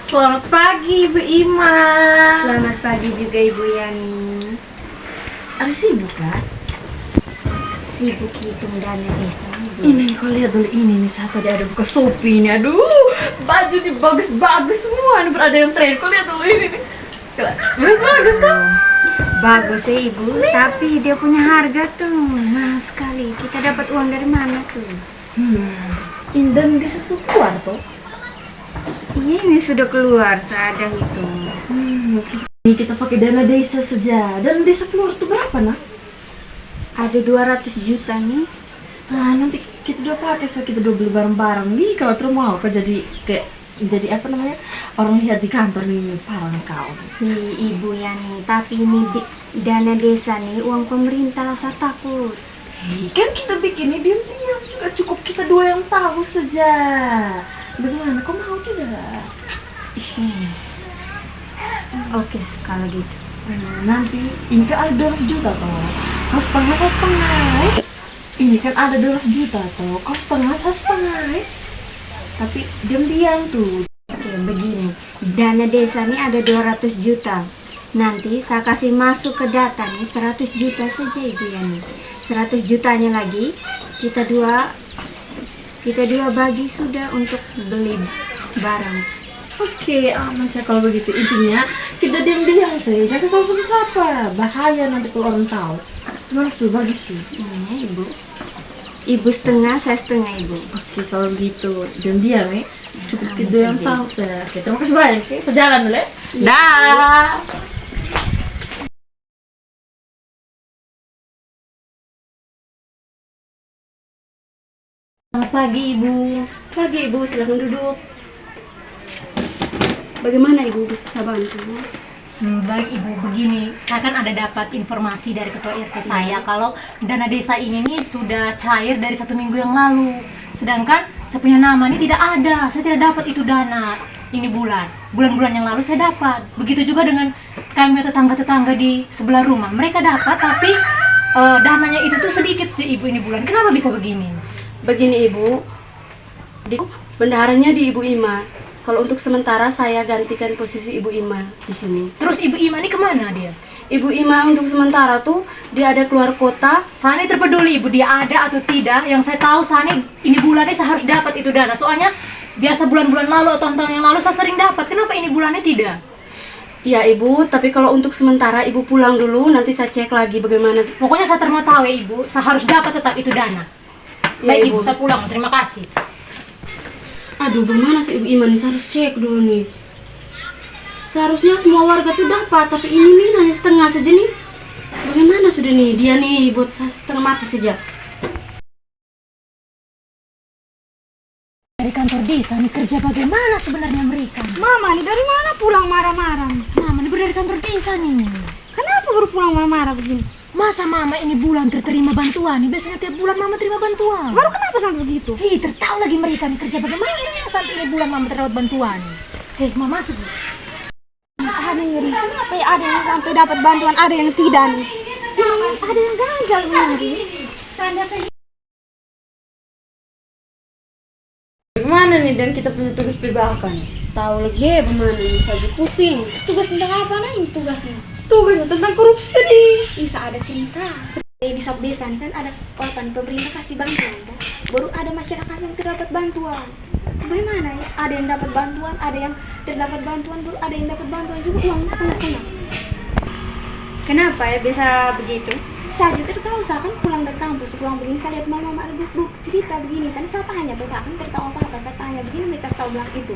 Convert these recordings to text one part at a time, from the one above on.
Selamat pagi Ibu Ima. Selamat pagi juga Ibu Yani. Ada sibuk kan? Sibuk hitung dana desa Ibu. Ini kau lihat dulu ini nih, saat tadi ada buka Shopee nih. Aduh, baju nih bagus-bagus semua. Nih ada yang tren. Kau lihat dulu ini nih. Bagus kan? Bagus ya Ibu, tapi dia punya harga tuh mahal sekali. Kita dapat uang dari mana tuh? Indan desa Sukuar toh. Ini sudah keluar, saya ada hitung. Ini kita pakai dana desa saja. Dana desa keluar tuh berapa nak? Ada 200 juta nih. Nah, nanti kita udah pakai, so kita udah beli barang-barang nih. Kalau terus mau kau jadi apa namanya, orang lihat di kantor nih, parah kau. Ibu Yani, tapi ini dana desa nih uang pemerintah, saya takut. Kan kita bikinnya diam-diam juga, cukup kita dua yang tahu saja. Bagaimana, kau mau tidak? Oke, kalau gitu. Nanti ini kan ada 200 juta toh, kau setengah saya setengah. Ini kan ada 200 juta toh, kau setengah saya setengah. Tapi diam-diam tuh. Oke, begini. Dana desa nih ada 200 juta. Nanti saya kasih masuk ke data nih 100 juta saja Ibu Yani. 100 jutanya lagi kita dua bagi sudah untuk beli barang. Oke, aman saya kalau begitu. Intinya kita diam-diam saja, jangan tahu sama siapa. Bahaya nanti kalau orang tahu. Masuk bagus tuh. Ibu. Ibu setengah, saya setengah Ibu. Oke, kalau begitu diam-diam ya. Cukup kita yang tahu saya. Oke, terima kasih banyak. Oke, saya jalan dulu ya. Dah. Selamat pagi Ibu. Pagi Ibu, silakan duduk. Bagaimana Ibu bisa saya bantu? Baik Ibu, begini, saya kan ada dapat informasi dari ketua RT saya kalau dana desa ini nih sudah cair dari 1 minggu yang lalu. Sedangkan saya punya nama ini tidak ada, saya tidak dapat itu dana ini bulan-bulan yang lalu saya dapat. Begitu juga dengan kami tetangga-tetangga di sebelah rumah, mereka dapat tapi dananya itu tuh sedikit sih Ibu ini bulan. Kenapa bisa begini? Begini Ibu, bendaharanya di Ibu Ima. Kalau untuk sementara saya gantikan posisi Ibu Ima di sini. Terus Ibu Ima ini kemana dia? Ibu Ima untuk sementara tuh dia ada keluar kota. Sani terpeduli Ibu dia ada atau tidak. Yang saya tahu Sani ini bulannya saya harus dapat itu dana. Soalnya biasa bulan-bulan lalu atau tahun yang lalu saya sering dapat. Kenapa ini bulannya tidak? Iya Ibu, tapi kalau untuk sementara Ibu pulang dulu, nanti saya cek lagi bagaimana. Pokoknya saya mau tahu ya Ibu, saya harus dapat tetap itu dana. Ya, Baik Ibu. Ibu, saya pulang. Terima kasih. Aduh, bagaimana sih Ibu Ima nih? Saya harus cek dulu nih. Seharusnya semua warga tuh dapat, tapi ini nih hanya setengah saja nih. Bagaimana sudah nih? Dia nih buat saya setengah mati saja. Dari kantor desa nih kerja bagaimana sebenarnya mereka? Mama nih dari mana pulang marah-marah? Mama ini baru dari kantor desa nih. Kenapa baru pulang marah-marah begini? Masa Mama ini bulan terima bantuan nih? Biasanya tiap bulan Mama terima bantuan. Baru kenapa sampai begitu? Tertahu lagi mereka nih kerja bagaimana sampai ini bulan Mama terdapat bantuan. Mama masuk. Ada yang ngeri, ada yang sampai dapat bantuan, ada yang tidak nih. Ada yang gagal nih. Gimana nih dan kita punya tugas perbakan? Tahu lagi ya bagaimana nih? Saja pusing. Tugas tentang apa nih tugasnya? Tugas tentang korupsi nih. Bisa ada cerita. Di sub desa nih kan ada pemerintah kasih bantuan kan? Baru ada masyarakat yang terdapat bantuan. Bagaimana ya? Ada yang dapat bantuan, ada yang terdapat bantuan, baru ada yang dapat bantuan juga uangnya setengah-setengah. Kenapa ya bisa begitu? Saya juga tertahu, saya kan pulang dari kampus, pulang begini saya lihat mama ada buk cerita begini, kan saya tanya, saya kan tertahu apa-apa, saya tanya begini mereka tahu bilang itu.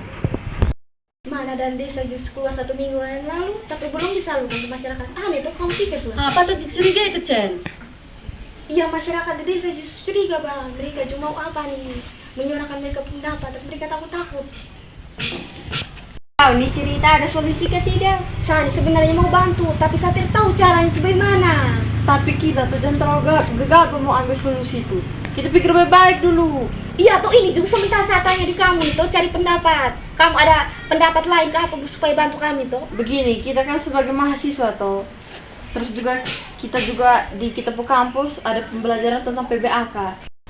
Mana dan desa justru keluar 1 minggu yang lalu, tapi belum disalurkan ke masyarakat. Aneh tuh, kamu pikir sudah? Apa tuh curiga itu, Chen? Iya, masyarakat di desa justru curiga bang, mereka cuma mau apa nih? Menyuarakan mereka pendapat, tapi mereka takut-takut. Tahu nih cerita ada solusi ke tidak? Saya sebenarnya mau bantu, tapi saya tidak tahu caranya itu bagaimana. Tapi kita tuh jangan terlalu gegabah mau ambil solusi itu. Kita pikir baik-baik dulu. Iya, tuh ini juga sebentar saya tanya di kamu itu cari pendapat. Kamu ada pendapat lain ke apa supaya bantu kami tuh? Begini, kita kan sebagai mahasiswa toh. Terus juga kita di Kitapu kampus ada pembelajaran tentang PBAK.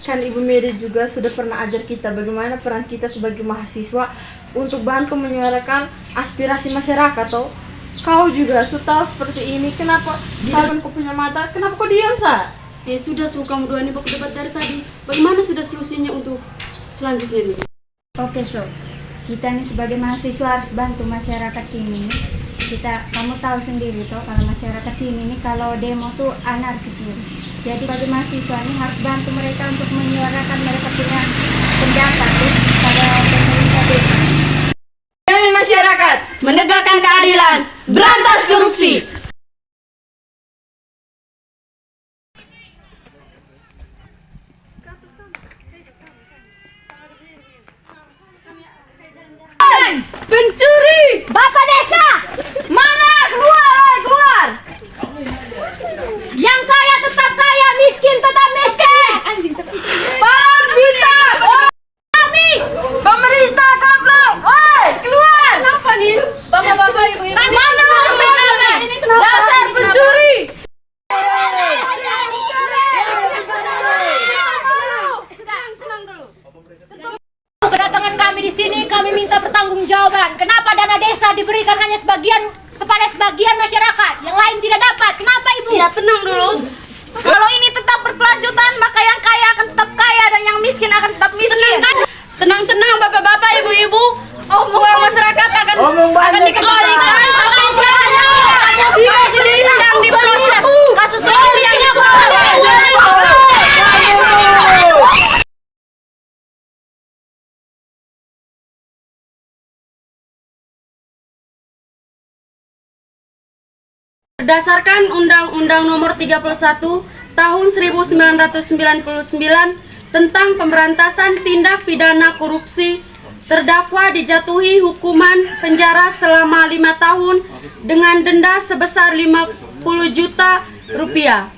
Kan Ibu Meda juga sudah pernah ajar kita bagaimana peran kita sebagai mahasiswa untuk bantu menyuarakan aspirasi masyarakat toh. Kau juga sudah seperti ini, kenapa kau punya mata, kenapa kau diam Sa? Sudah kamu dua nih debat dari tadi. Bagaimana sudah solusinya untuk selanjutnya nih? Oke so, kita nih sebagai mahasiswa harus bantu masyarakat sini. Kamu tahu sendiri toh kalau masyarakat sini nih kalau demo tuh anarkis gitu. Jadi bagi mahasiswa ini harus bantu mereka untuk menyuarakan mereka punya pendapat tuh pada pemerintah desa. Demi masyarakat, menegakkan keadilan, berantas korupsi. Pencuri! Bapak desa, Mana? Keluar! yang kaya tetap kaya, miskin tetap miskin. Pemerintah! Kami, Pemerintah kaplok! Woi, keluar! Kenapa nih? Bapak-bapak, ibu-ibu. Mana pemerintah? Dasar pencuri! Kedatangan kami di sini, kami minta pertanggungjawaban. Kenapa dana desa diberikan hanya sebagian kepada sebagian masyarakat, yang lain tidak dapat? Kenapa, Ibu? Ya, tenang dulu. Kalau ini tetap berkelanjutan, maka yang kaya akan tetap kaya dan yang miskin akan tetap miskin. Tenang, bapak-bapak, ibu-ibu. Uang masyarakat akan dikembalikan. Tidak sendiri yang diproses. Kasus ini yang Berdasarkan Undang-Undang Nomor 31 Tahun 1999 tentang pemberantasan tindak pidana korupsi, terdakwa dijatuhi hukuman penjara selama 5 tahun dengan denda sebesar 50 juta rupiah.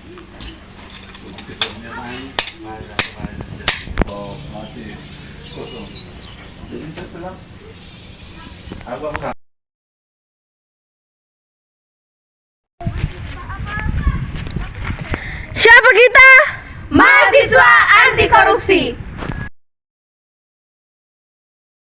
Siapa kita? Mahasiswa anti korupsi.